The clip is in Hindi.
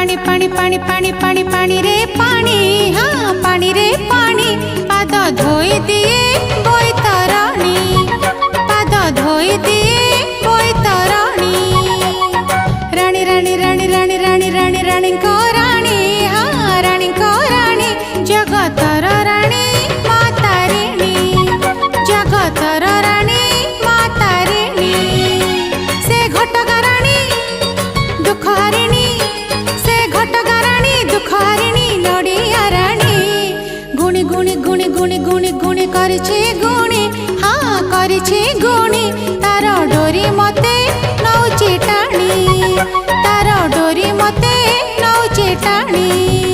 पानी पानी पानी पानी पानी पानी रे पानी, हाँ पानी रे पानी। पाद धोई दिए बैतरणी, पाद धोई दिए बैतरणी। रानी रानी रानी रानी रानी रानी रानी को रानी, हाँ रानी को रानी। जगतर रानी माँ तारिणी, जगतर रानी माँ तारिणी। से घटगा रानी दुख हारिणी, से घटगा रानी दुख हारिणी। नड़िया रानी गुणी गुणी गुणी गुणी गुणी गुणी करिछे गुणी, हाँ करिछे गुणी। तार डोरी मते नौची टाणी, तार डोरी मते नौची टाणी।